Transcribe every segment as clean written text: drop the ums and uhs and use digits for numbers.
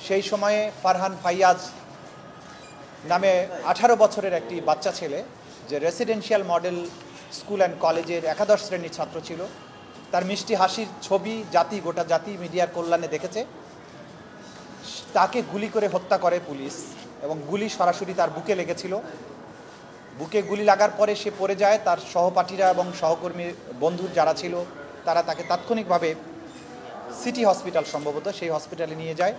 সেই সময়ে ফারহান ফাইয়াজ নামে 18 বছরের একটি বাচ্চা ছেলে, যে রেসিডেন্সিয়াল মডেল স্কুল অ্যান্ড কলেজের একাদশ শ্রেণীর ছাত্র ছিল, তার মিষ্টি হাসির ছবি গোটা জাতি মিডিয়ার কল্যাণে দেখেছে। তাকে গুলি করে হত্যা করে পুলিশ, এবং গুলি সরাসরি তার বুকে লেগেছিল। বুকে গুলি লাগার পরে সে পড়ে যায়। তার সহপাঠীরা এবং সহকর্মী বন্ধুর যারা ছিল তারা তাকে তাৎক্ষণিকভাবে সিটি হসপিটাল, সম্ভবত সেই হসপিটালে নিয়ে যায়।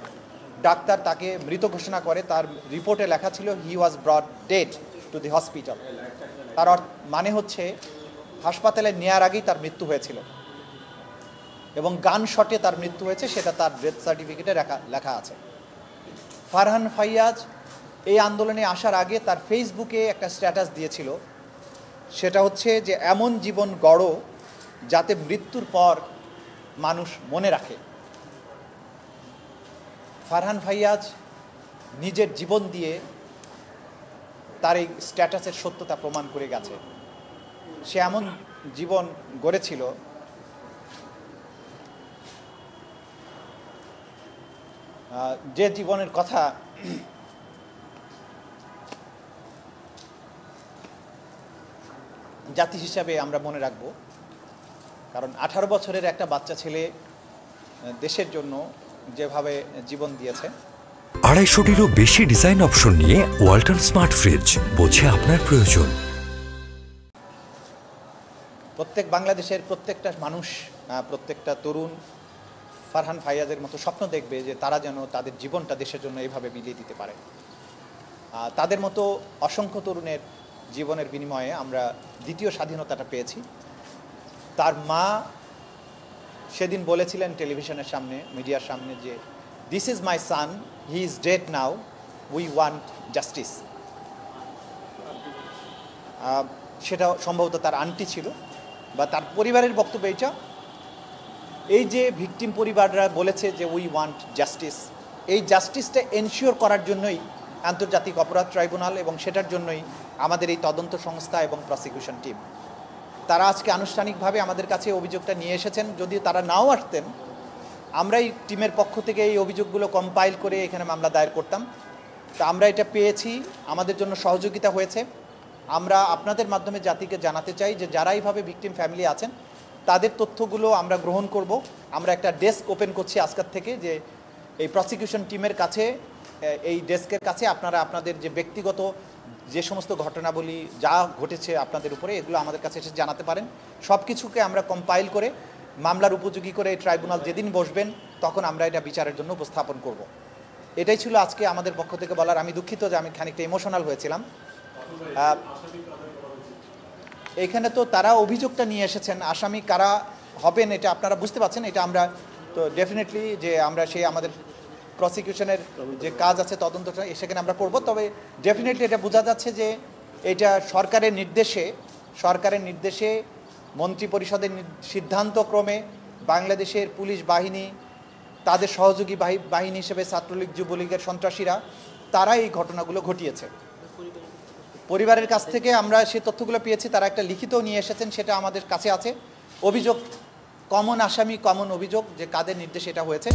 ডাক্তার তাকে মৃত ঘোষণা করে। তার রিপোর্টে লেখা ছিল he was brought dead to the hospital. তার মানে হচ্ছে হাসপাতালে নেওয়ার আগেই তার মৃত্যু হয়েছিল, এবং গান শটে তার মৃত্যু হয়েছে, সেটা তার ডেথ সার্টিফিকেটে লেখা আছে। ফারহান ফাইয়াজ এই আন্দোলনে আসার আগে তার ফেসবুকে একটা স্ট্যাটাস দিয়েছিল, সেটা হচ্ছে যে এমন জীবন গড়ো যাতে মৃত্যুর পর মানুষ মনে রাখে। ফারহান ফাইয়াজ নিজের জীবন দিয়ে তার এই স্ট্যাটাসের সত্যতা প্রমাণ করে গেছে। সে এমন জীবন গড়েছিল যে জীবনের কথা জাতি হিসাবে আমরা মনে রাখব। কারণ 18 বছরের একটা বাচ্চা ছেলে দেশের জন্য যেভাবে জীবন দিয়েছে। 250-টিরও বেশি ডিজাইন অপশন নিয়ে ওয়ালটন স্মার্ট ফ্রিজ, বোঝে আপনার প্রয়োজন। প্রত্যেক বাংলাদেশের প্রত্যেকটা মানুষ, প্রত্যেকটা তরুণ ফারহান ফাইয়াজের মতো স্বপ্ন দেখবে যে তারা যেন তাদের জীবনটা দেশের জন্য এইভাবে বিলিয়ে দিতে পারে। তাদের মতো অসংখ্য তরুণের জীবনের বিনিময়ে আমরা দ্বিতীয় স্বাধীনতাটা পেয়েছি। তার মা সেদিন বলেছিলেন টেলিভিশনের সামনে, মিডিয়ার সামনে, যে this is my son, he is dead now, we want justice. সেটা সম্ভবত তার আন্টি ছিল বা তার পরিবারের বক্তব্য এইটা। এই যে ভিকটিম পরিবাররা বলেছে যে উই ওয়ান্ট জাস্টিস, এই জাস্টিসটা এনশিওর করার জন্যই আন্তর্জাতিক অপরাধ ট্রাইব্যুনাল, এবং সেটার জন্যই আমাদের এই তদন্ত সংস্থা এবং প্রসিকিউশন টিম। তারা আজকে আনুষ্ঠানিকভাবে আমাদের কাছে অভিযোগটা নিয়ে এসেছেন। যদি তারা নাও আসতেন, আমরা এই টিমের পক্ষ থেকে এই অভিযোগগুলো কম্পাইল করে এখানে মামলা দায়ের করতাম। তা আমরা এটা পেয়েছি, আমাদের জন্য সহযোগিতা হয়েছে। আমরা আপনাদের মাধ্যমে জাতিকে জানাতে চাই যে যারা এইভাবে ভিকটিম ফ্যামিলি আছেন তাদের তথ্যগুলো আমরা গ্রহণ করব। আমরা একটা ডেস্ক ওপেন করছি আজকের থেকে, যে এই প্রসিকিউশন টিমের কাছে, এই ডেস্কের কাছে আপনারা আপনাদের যে ব্যক্তিগত যে সমস্ত ঘটনাবলী যা ঘটেছে আপনাদের উপরে, এগুলো আমাদের কাছে এসে জানাতে পারেন। সব কিছুকে আমরা কম্পাইল করে মামলার উপযোগী করে ট্রাইব্যুনাল যেদিন বসবেন তখন আমরা এটা বিচারের জন্য উপস্থাপন করব। এটাই ছিল আজকে আমাদের পক্ষ থেকে বলার। আমি দুঃখিত যে আমি খানিকটা ইমোশনাল হয়েছিলাম। এখানে তো তারা অভিযোগটা নিয়ে এসেছেন, আসামি কারা হবেন এটা আপনারা বুঝতে পারছেন। এটা আমরা তো ডেফিনেটলি যে আমরা সেই আমাদের প্রসিকিউশনের যে কাজ আছে তদন্তটা সেখানে আমরা করব। তবে ডেফিনেটলি এটা বোঝা যাচ্ছে যে এটা সরকারের নির্দেশে মন্ত্রী পরিষদের সিদ্ধান্তক্রমে বাংলাদেশের পুলিশ বাহিনী, তাদের সহযোগী বাহিনী হিসেবে ছাত্রলীগ, যুবলীগের সন্ত্রাসীরা, তারা এই ঘটনাগুলো ঘটিয়েছে। পরিবারের কাছ থেকে আমরা সেই তথ্যগুলো পেয়েছি, তারা একটা লিখিতও নিয়ে এসেছেন, সেটা আমাদের কাছে আছে। অভিযোগ কমন আসামি, কমন অভিযোগ যে কাদের নির্দেশে এটা হয়েছে।